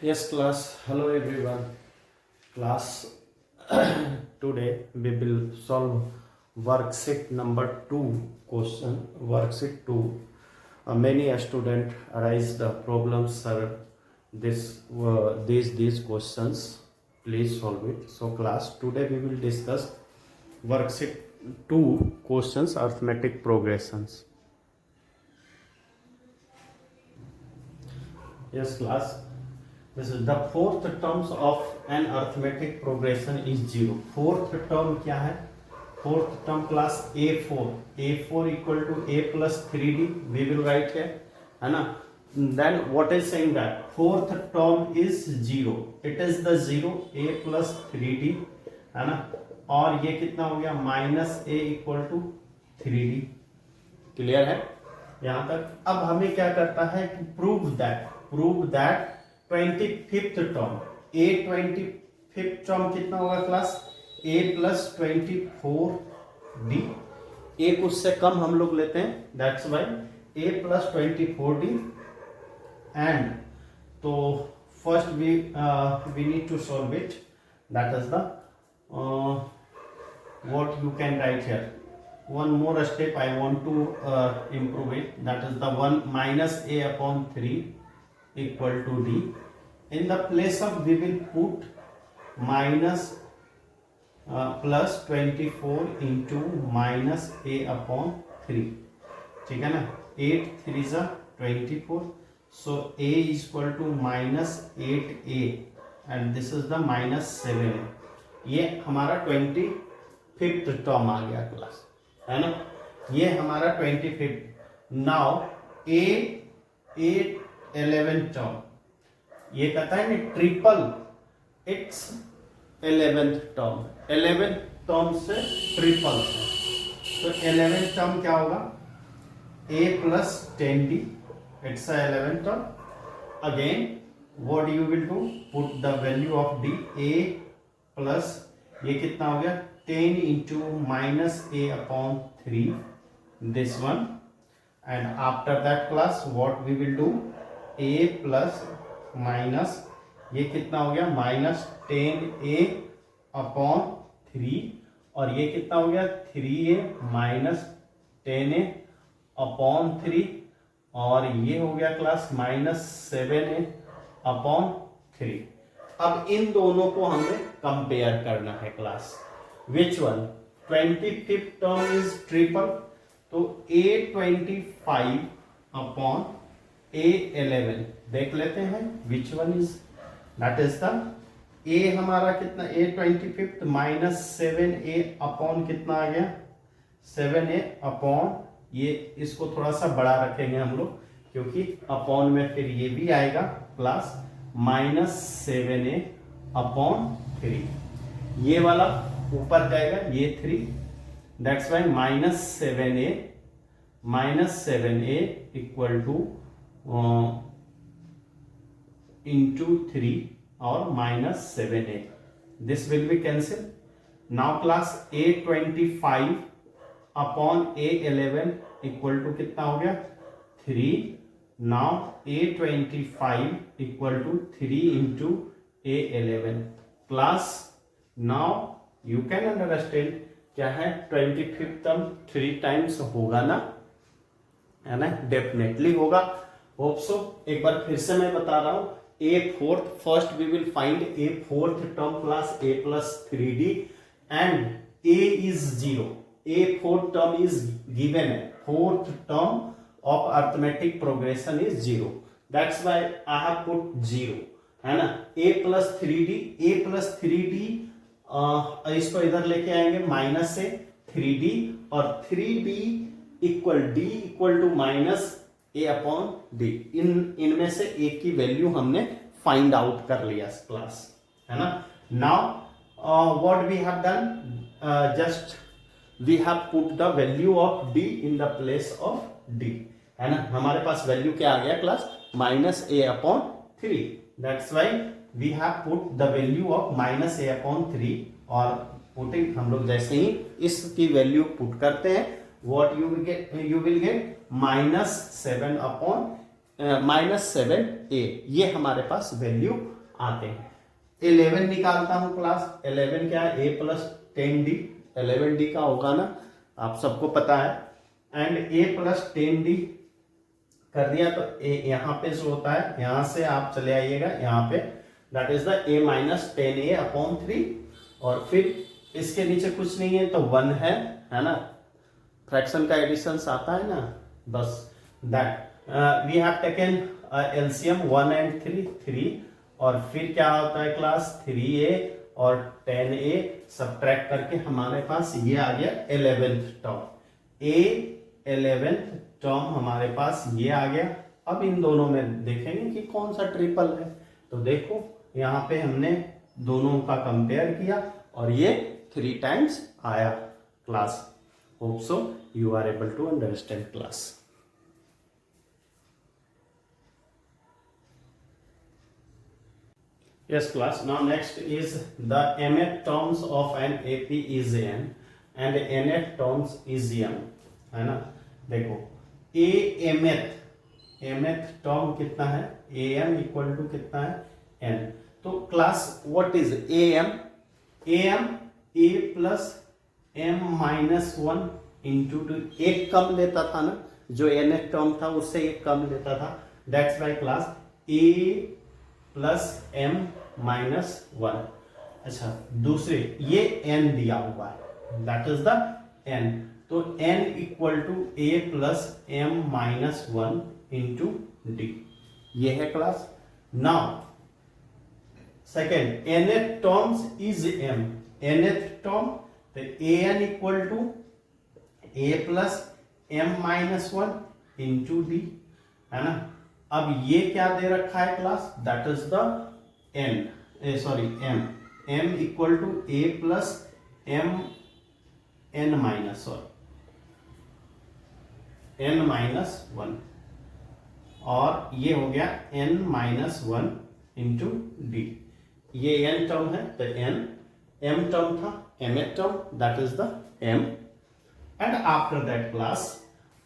Yes, class. Hello, everyone. Class, today we will solve worksheet number 2 question. Worksheet 2. Many a student raised the problems, sir. These questions. Please solve it. So, class, today we will discuss worksheet 2 questions, arithmetic progressions. Yes, class. This is the fourth terms of an arithmetic progression is 0. Fourth term क्या है? Fourth term class a4. a4 equal to a plus 3d. We will write here, है ना? Then what is saying that fourth term is 0. It is the 0 a plus 3d, है ना? और ये कितना हो गया? Minus a equal to 3d. Clear है यहाँ तक? अब हमें क्या करता है कि prove that 25th term a 25th term कितना होगा class? a plus 24d. a को उससे कम हम लोग लेते हैं, that's why a plus 24d. And तो first we need to solve it. That is the what you can write here. One more step I want to improve it. That is the 1 minus a upon 3 equal to d. In the place of we will put minus plus 24 into minus a upon 3. ठीक है ना? 8 3 is 24. So a is equal to minus 8a and this is the minus 7a. ये हमारा 25th term आ गया class, है ना? ये हमारा 25th. नाउ a 11 टर्म, ये कहता है ना triple it's 11th term. 11th term से ट्रिपल है, तो 11th टर्म क्या होगा? a plus 10d. It's 11th term. Again what you will do? Put the value of d. a plus ये कितना हो गया? 10 into minus a upon 3, this one. And after that class what we will do? a plus minus ये कितना हो गया? Minus 10a upon 3. और ये कितना हो गया? 3a minus 10a upon 3. और ये हो गया क्लास माइनस 7a अपॉन 3. अब इन दोनों को हमें कंपेयर करना है class. Which one? 25th term is triple, तो a25 अपॉन a11 देख लेते हैं which one is. That is the a हमारा कितना? a25 माइनस 7a अपॉन कितना आ गया? 7a अपॉन ये, इसको थोड़ा सा बड़ा रखेंगे हम लोग क्योंकि अपॉन में फिर ये भी आएगा क्लास माइनस 7a अपॉन 3. ये वाला ऊपर जाएगा, ये 3. That's why minus 7a equal to into 3 और minus 7a. This will be cancel. Now class a25 upon a11 equal to कितना हो गया? 3. Now a25 equal to 3 into a11. Class now you can understand क्या है? 25th term 3 times होगा ना, है ना? डेफिनेटली होगा. Hope so. एक बार फिर से मैं बता रहा हूं. a fourth, first we will find a fourth term class a plus 3d and a is 0. a fourth term is given है. Fourth term of arithmetic progression is 0. That's why I have put 0, है ना? a plus 3d इसको इधर लेके आएंगे minus से 3d और 3d equal d equal to minus a upon d. इनमें से एक की वैल्यू हमने फाइंड आउट कर लिया क्लास, है ना? Now what we have done, just we have put the value of d in the place of d, है ना? हमारे पास वैल्यू क्या आ गया class? Minus a upon 3. That's why we have put the value of minus a upon 3. और putting हम लोग जैसे ही इसकी वैल्यू पुट करते हैं, what you will get minus 7 upon minus 7 a, ये हमारे पास वैल्यू आते हैं। 11 निकालता हूं क्लास, 11 क्या है, a प्लस 10d, 11d का होगा ना, आप सबको पता है। एंड a प्लस 10d कर दिया तो a यहाँ पे जो होता है, यहां से आप चले आइएगा यहाँ पे, that is the a minus 10a upon 3, और फिर इसके नीचे कुछ नहीं है तो 1 है ना, फ्रैक्शन का एडिशन आता है ना, बस that we have taken LCM 1 and 3, और फिर क्या होता है क्लास, 3a और 10a सब्ट्रैक्ट करके हमारे पास ये आ गया 11th term, a 11th term हमारे पास ये आ गया। अब इन दोनों में देखेंगे कि कौन सा ट्रिपल है, तो देखो यहाँ पे हमने दोनों का कंपेयर किया और ये 3 टाइम्स आया class. Hope so you are able to understand class. Yes class, now next is the mth terms of an AP is n and nth terms is m, है ना। देखो a mth टर्म कितना है, am equal to कितना है n, तो class what is am a plus m minus 1 into 2, एक कम लेता था ना, जो nth टर्म था उससे एक कम लेता था, that's why class a plus m minus 1। अच्छा दूसरे ये n दिया हुआ है, दैट इज द n, तो n equal to a plus m minus 1 into D, ये है class. Now second nth terms is m, nth term तो an equal to a plus m minus 1 into D, है ना। अब ये क्या दे रखा है class, that is the m equal to a plus m n minus n minus 1, और ये हो गया n माइनस 1 इंटू डी, ये n टर्म है तो n, m टर्म था mth term, that is the m। And after that class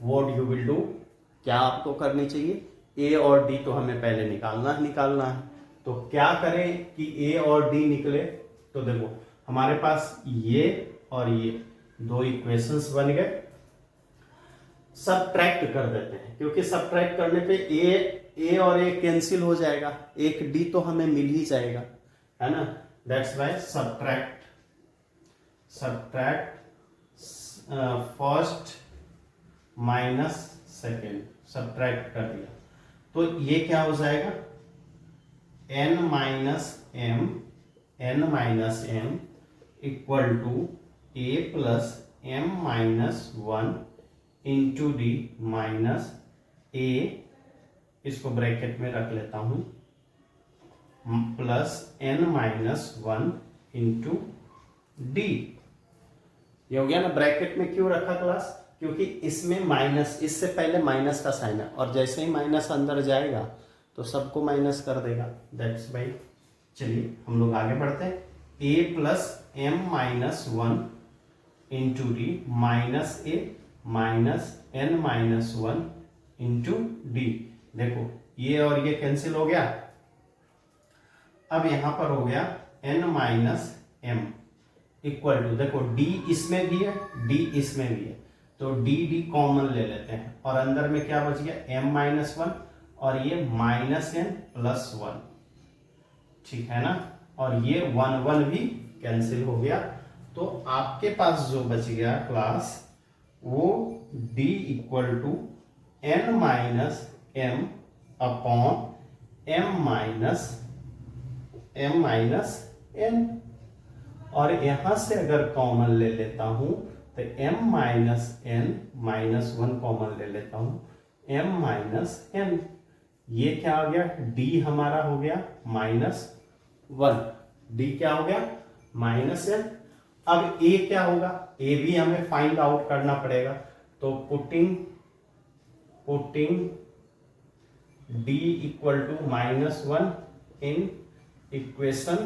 what you will do, क्या आपको करनी चाहिए, a और d तो हमें पहले निकालना है, तो क्या करें कि a और d निकले, तो देखो हमारे पास ये और ये दो इक्वेशंस बन गए, सबट्रैक्ट कर देते हैं, क्योंकि सबट्रैक्ट करने पे a और a कैंसिल हो जाएगा, एक d तो हमें मिल ही जाएगा, है ना, that's why subtract first minus second, subtract कर दिया तो ये क्या हो जाएगा, n minus m equal to a plus m minus 1 into D minus a, इसको ब्रैकेट में रख लेता हूं, plus n minus 1 into D. ये हो गया ना, ब्रैकेट में क्यों रखा क्लास, क्योंकि इसमें माइनस, इससे पहले माइनस का साइन है, और जैसे ही माइनस अंदर जाएगा तो सबको माइनस कर देगा, दैट्स बाई। चलिए हम लोग आगे बढ़ते हैं, a plus m minus 1 into D minus a minus n minus 1 into D. देखो ये और ये कैंसिल हो गया, अब यहां पर हो गया n minus m equal to, देखो d इसमें भी है d इसमें भी है, तो d कॉमन ले लेते हैं, और अंदर में क्या बच गया m माइनस 1 और ये माइनस n प्लस 1, ठीक है ना, और ये 1 भी कैंसिल हो गया, तो आपके पास जो बच गया क्लास वो d equal to n minus m upon m minus n, और यहां से अगर कॉमन ले लेता हूं तो m minus n minus 1 common ले लेता हूं, m माइनस n, ये क्या हो गया, d हमारा हो गया माइनस 1, d क्या हो गया माइनस n। अब a क्या होगा, a भी हमें फाइंड आउट करना पड़ेगा, तो putting d equal to minus 1 in equation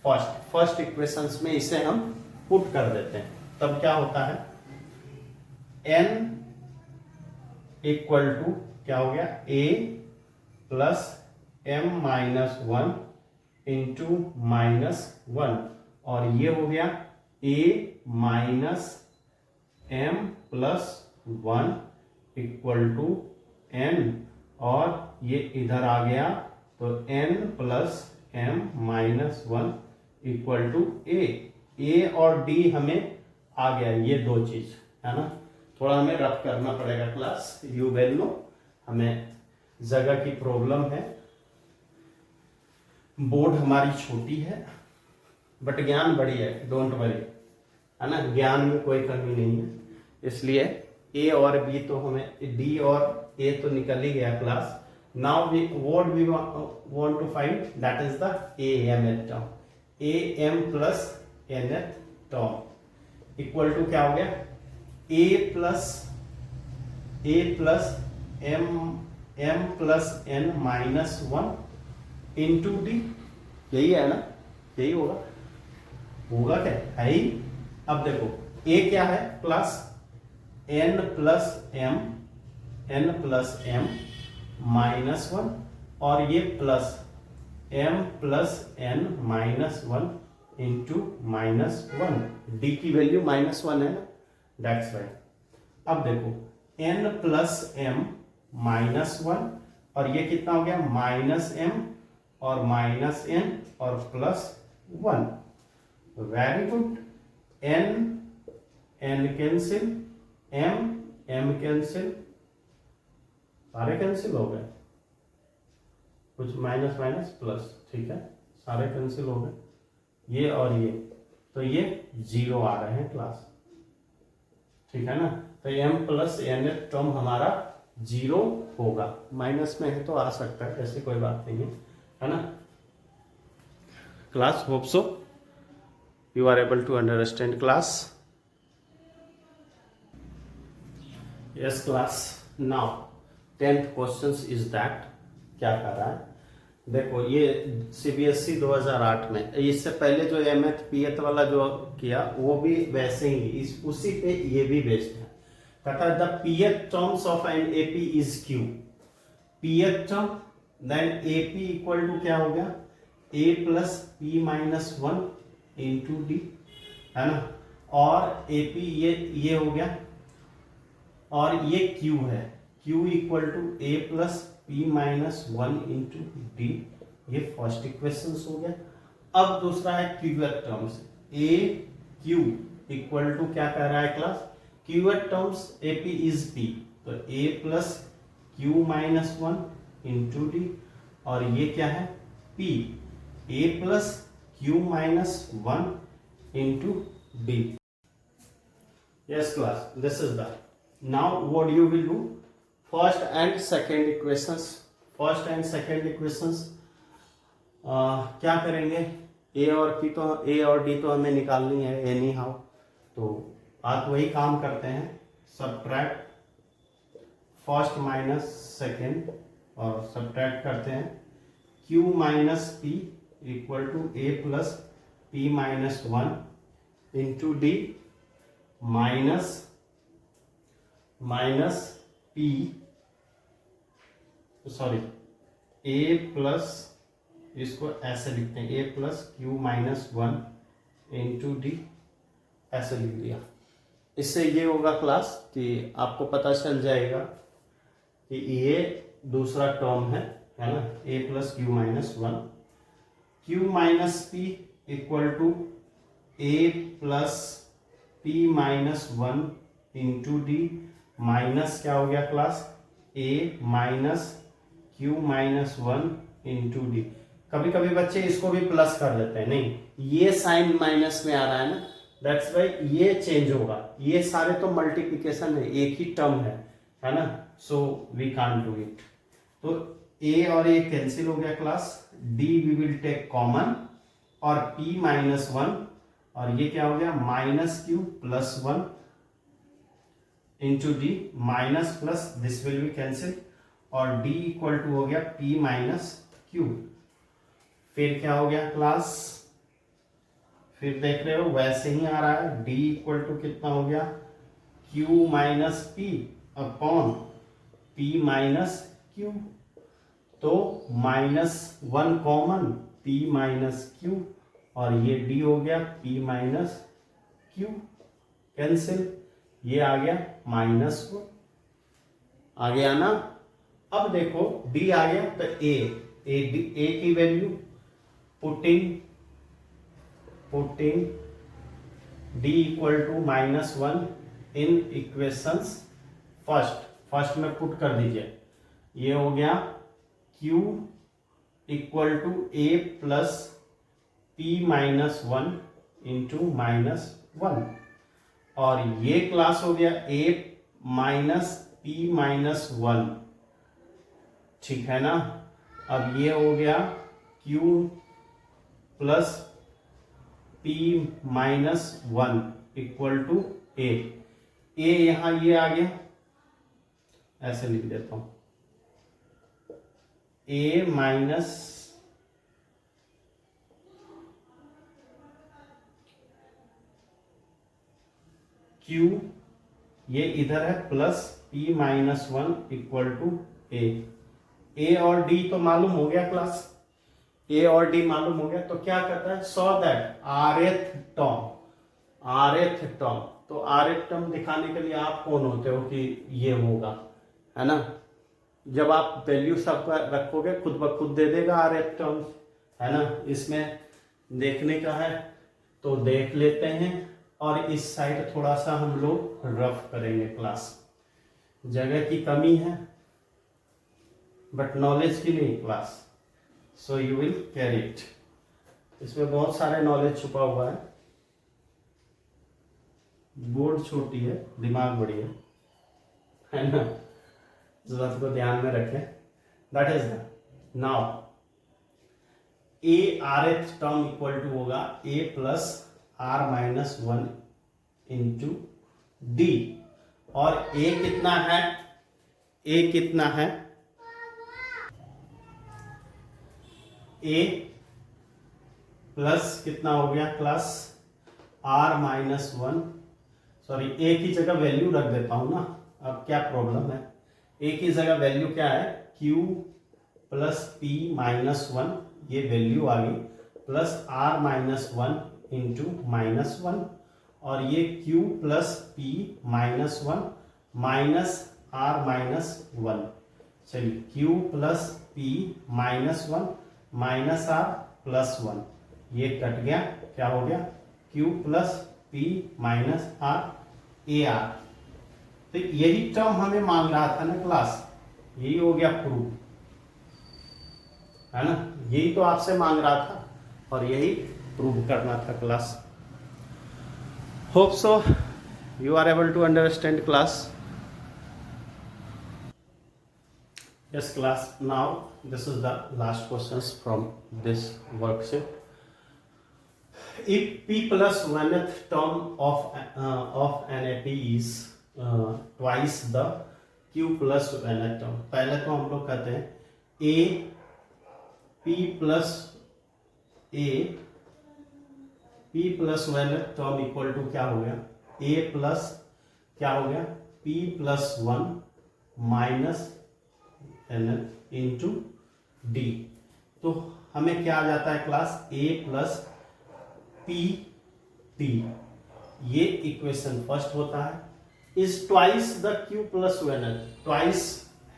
first equations में इसे हम पुट कर देते हैं, तब क्या होता है, n इक्वल टू क्या हो गया, a plus m minus one into minus one, और ये हो गया a minus m plus one equal to n, और ये इधर आ गया तो n plus m minus one equal to a और d हमें आ गया, ये दो चीज है ना। थोड़ा हमें रफ करना पड़ेगा क्लास, यू वेल नो, हमें जगह की प्रॉब्लम है, बोर्ड हमारी छोटी है बट ज्ञान बड़ी है, डोंट वरी, है ना, ज्ञान में कोई कमी नहीं है। इसलिए ए और बी तो हमें, डी और ए तो निकल ही गया class. Now we what we want to find, that is the A M th term, A M plus N th term equal to क्या हो गया, A plus M plus N minus one into D, यही है ना, यही होगा क्या, है ही। अब देखो ए क्या है class, N plus M minus one, और ये plus M plus N minus one into minus one, D की वैल्यू माइनस वन है ना, दैट्स राइट। अब देखो N plus M minus one, और ये कितना हो गया, माइनस एम और माइनस एन और plus one, very good. N cancel, M cancel, सारे कैंसिल हो गए, कुछ माइनस माइनस प्लस, ठीक है, सारे कैंसिल हो गए, ये और ये, तो ये जीरो आ रहे हैं क्लास, ठीक है ना। तो एम प्लस एन टर्म हमारा जीरो होगा, माइनस में है तो आ सकता है, ऐसी कोई बात नहीं है ना class. Hope so you are able to understand class. Yes class. Now 10th questions is that, क्या कर रहा है, देखो ये CBSE 2008 में, इससे पहले जो एमएथ पीएथ वाला जो किया वो भी वैसे ही, इस उसी पे ये भी बेस्ड है। कहता है the P th terms of an AP is Q, P th term then AP equal to क्या हो गया, A plus P minus one into D, है ना, और एपी ये हो गया, और ये क्यू है, Q equal to A plus P minus one into D, ये फर्स्ट इक्वेशन हो गया। अब दूसरा है Q th terms, A Q equal to क्या कह रहा है class, Q th terms AP is P, तो A plus Q minus one into D, और ये क्या है P, A plus q minus 1 into d. Yes class, this is that. Now what you will do, first and second equations, क्या करेंगे, a और d तो हमें निकालनी है एनी हाउ, तो आप वही काम करते हैं, सब्ट्रैक्ट फर्स्ट माइनस सेकेंड, और सब्ट्रैक्ट करते हैं q minus p equal to A plus P minus one into D minus P, sorry A plus, इसको ऐसे लिखते हैं, A plus Q minus one into D, ऐसे लिख दिया। इससे ये होगा क्लास कि आपको पता चल जाएगा कि ये दूसरा टर्म है ना, A plus Q minus one, q minus P equal to A plus P minus one into D, minus क्या हो गया class, A minus Q minus one into D. कभी कभी बच्चे इसको भी प्लस कर देते हैं, नहीं ये साइन माइनस में आ रहा है ना, दैट्स वाई ये चेंज होगा, ये सारे तो मल्टीप्लिकेशन है, एक ही टर्म है ना, so we can't do it. तो ए और ए कैंसिल हो गया class, D we will take common, और p माइनस वन, और ये क्या हो गया minus Q plus one into D, minus plus this will be cancel, और d इक्वल टू हो गया p माइनस क्यू। फिर क्या हो गया क्लास, फिर देख रहे हो वैसे ही आ रहा है, d इक्वल टू कितना हो गया, q minus P upon p minus Q, तो -1 कॉमन, p माइनस क्यू, और ये d हो गया p माइनस क्यू, कैंसिल, ये आ गया -1, आ गया ना। अब देखो d आ गया तो a की वैल्यू putting d equal to -1 in equations first में पुट कर दीजिए, ये हो गया q equal to a plus p minus 1 into -1, और ये क्लास हो गया a माइनस p माइनस 1, ठीक है ना। अब ये हो गया q plus p minus 1 equal to a यहां ये आ गया, ऐसे लिख देता हूं, a माइनस q, ये इधर है, plus p minus 1 equal to a और d तो मालूम हो गया क्लास, a और d मालूम हो गया। तो क्या करता है, सो दैट rth टर्म, तो rth टर्म दिखाने के लिए आप कौन होते हो कि ये होगा, है ना। जब आप वैल्यू सब रखोगे खुद ब खुद दे देगा rth टर्म, है ना। इसमें देखने का है तो देख लेते हैं, और इस साइड थोड़ा सा हम लोग रफ करेंगे क्लास, जगह की कमी है बट नॉलेज की नहीं class, so you will carry it. इसमें बहुत सारे नॉलेज छुपा हुआ है, बोर्ड छोटी है, दिमाग बड़ी है ना, इस बात को ध्यान में रखें। That is now a rth term equal to होगा a plus r minus 1 into d, और a कितना है, a कितना है, a प्लस कितना हो गया class r minus 1, sorry a की जगह वैल्यू रख देता हूं ना, अब क्या प्रॉब्लम है, a की जगह वैल्यू क्या है, q प्लस p माइनस 1, ये वैल्यू आ गई, प्लस r माइनस 1 इंटू -1, और ये q plus p minus 1 minus r minus 1, चलिए q plus p minus 1 minus r plus 1, ये कट गया, क्या हो गया, q plus p minus r ar। तो यही टर्म हमें मांग रहा था ना क्लास, यही हो गया प्रूफ, है ना, यही तो आपसे मांग रहा था और यही प्रूव करना था class. Hope so you are able to understand class. Yes class, now this is the last questions from this worksheet. If p plus 1th term of an AP is twice the q plus 1th term, पहले तो हम लोग कहते हैं a p plus 1th term equal to क्या हो गया, a plus क्या हो गया, p plus 1 minus n into d। तो हमें क्या आ जाता है क्लास, a प्लस p, ये इक्वेशन फर्स्ट होता है, is twice the q plus 1th, twice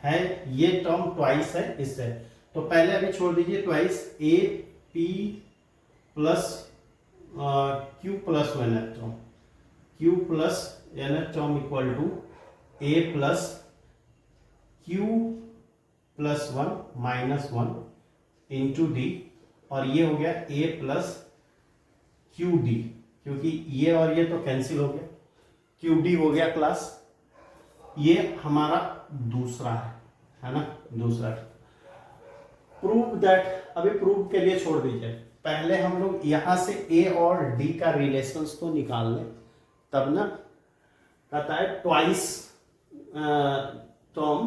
है, ये टर्म ट्वाइस है इससे, तो पहले अभी छोड़ दीजिए twice, a p plus q plus 1th term, q plus nth term equal to a plus q plus 1 minus 1 into D, और ये हो गया a प्लस क्यू डी, क्योंकि ये और ये तो कैंसिल हो गया, क्यू डी हो गया क्लास, ये हमारा दूसरा है ना, दूसरा। प्रूव दैट, अभी प्रूव के लिए छोड़ दीजिए, पहले हम लोग यहां से a और d का रिलेशंस तो निकाल लें, तब ना कहता है ट्वाइस टर्म,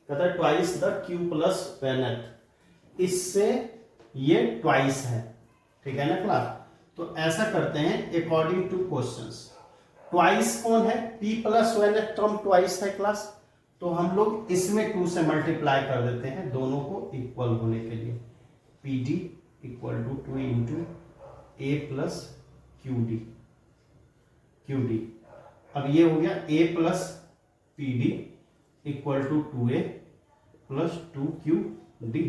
कहता है twice the q plus 1th, इससे ये ट्वाइस है, ठीक है ना क्लास। तो ऐसा करते हैं अकॉर्डिंग टू क्वेश्चंस, ट्वाइस कौन है, p plus 1th term twice है क्लास, तो हम लोग इसमें 2 से मल्टीप्लाई कर देते हैं दोनों को इक्वल होने के लिए। P D equal to 2 into A plus Q D. अब ये हो गया A plus P D equal to 2a plus 2q D.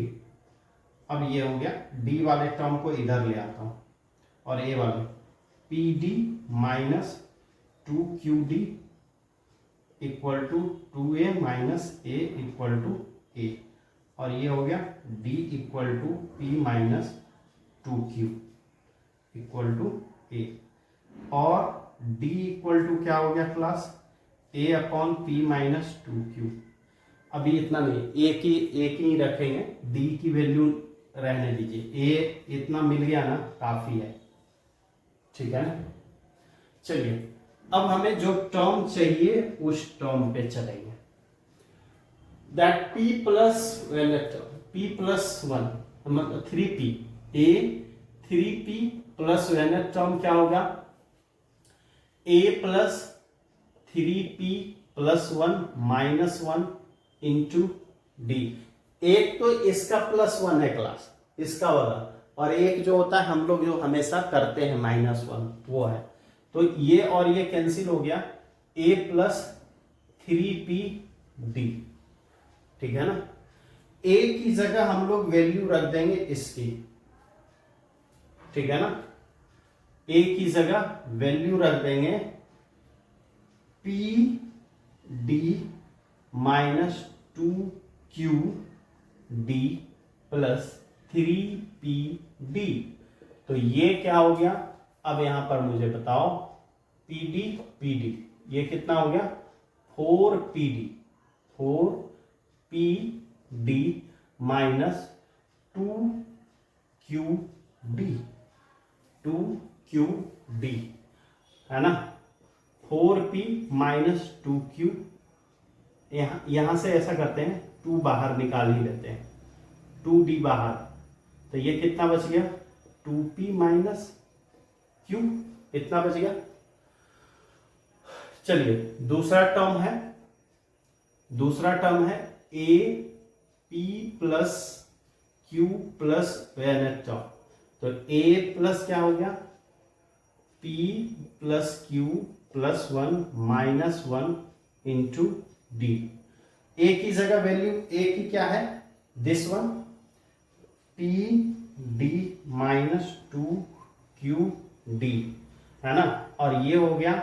अब ये हो गया, डी वाले टर्म को इधर ले आता हूं और ए वाले P D minus 2q D equal to 2a minus A equal to A. और ये हो गया d equal to p minus 2q equal to a। और d इक्वल टू क्या हो गया class, a upon p minus 2q। अभी इतना नहीं, एक ही रखेंगे, d की वैल्यू रहने दीजिए, a इतना मिल गया ना, काफी है, ठीक है ना। चलिए अब हमें जो टर्म चाहिए उस टर्म पे चलेंगे। That p plus p plus 1 मतलब 3p, a 3p plus term क्या होगा, a plus 3p plus 1 minus 1 into D. एक तो इसका प्लस 1 है क्लास, इसका वाला, और एक जो होता है हम लोग जो हमेशा करते हैं -1 वो है। तो ये और ये कैंसिल हो गया, a प्लस 3p डी, ठीक है ना। a की जगह हम लोग वैल्यू रख देंगे इसकी, ठीक है ना। a की जगह वैल्यू रख देंगे p D minus 2q D plus 3p D. तो ये क्या हो गया, अब यहां पर मुझे बताओ PD PD ये कितना हो गया, 4PD माइनस 2QD है ना। 4p माइनस 2q, यहां से ऐसा करते हैं 2 बाहर निकाल ही लेते हैं, 2d बाहर, तो ये कितना बच गया 2p माइनस q, इतना बच गया। चलिए दूसरा टर्म है a p plus q plus term. तो a प्लस क्या हो गया p plus q plus 1 minus 1 into D. a की जगह वैल्यू a की क्या है, this one p d minus 2q D है ना। और ये हो गया,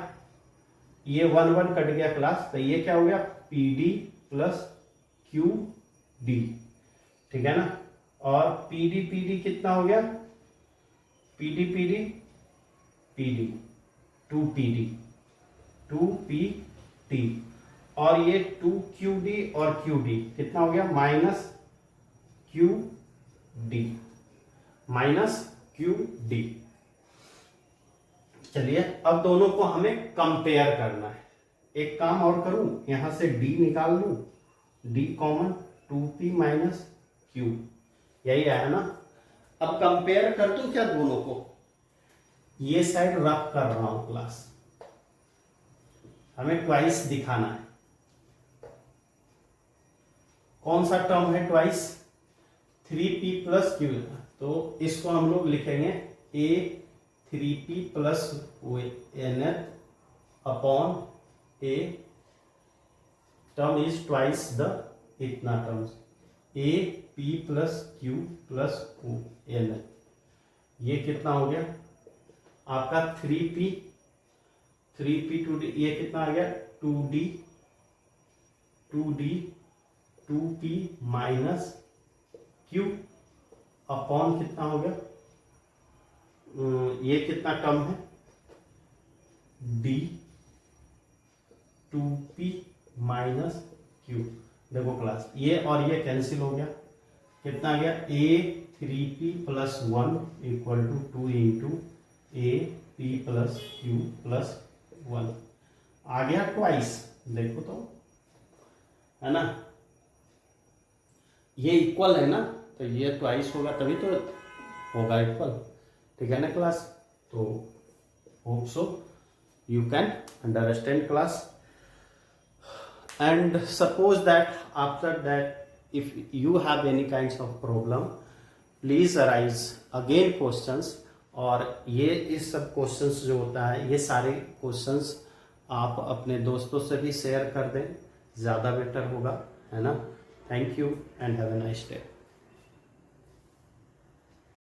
ये 1 1 कट गया क्लास, तो ये क्या हो गया pd प्लस qd, ठीक है ना। और pd कितना हो गया, pd 2pd और ये 2qd और qd कितना हो गया माइनस qd। चलिए अब दोनों को हमें कंपेयर करना है। एक काम और करूं, यहां से d निकाल लूं, d common 2p minus q, यही आया ना। अब कंपेयर कर दूं क्या दोनों को, ये साइड रफ कर रहा हूं क्लास, हमें ट्वाइस दिखाना है। कौन सा टर्म है ट्वाइस, 3p प्लस q, तो इसको हम लोग लिखेंगे a 3p plus nth upon a term is twice the इतना terms a p plus q plus n। ये कितना हो गया आपका 3p 2d, ये कितना आ गया 2d 2p minus q upon कितना हो गया, ये कितना टर्म है d 2p माइनस q। देखो क्लास, ये और ये कैंसिल हो गया, कितना आ गया a 3p plus 1 equal to 2 into a p plus q plus 1 आ गया ट्वाइस। देखो तो है ना, ये इक्वल है ना, तो ये ट्वाइस होगा तभी तो होगा इक्वल, ठीक है ना क्लास। तो hope so you can understand class. and suppose that after that if you have any kinds of problem, please arise again questions. और ये इस सब क्वेश्चंस जो होता है, ये सारे क्वेश्चंस आप अपने दोस्तों से भी शेयर कर दें, ज़्यादा बेटर होगा, है ना। Thank you and have a nice day.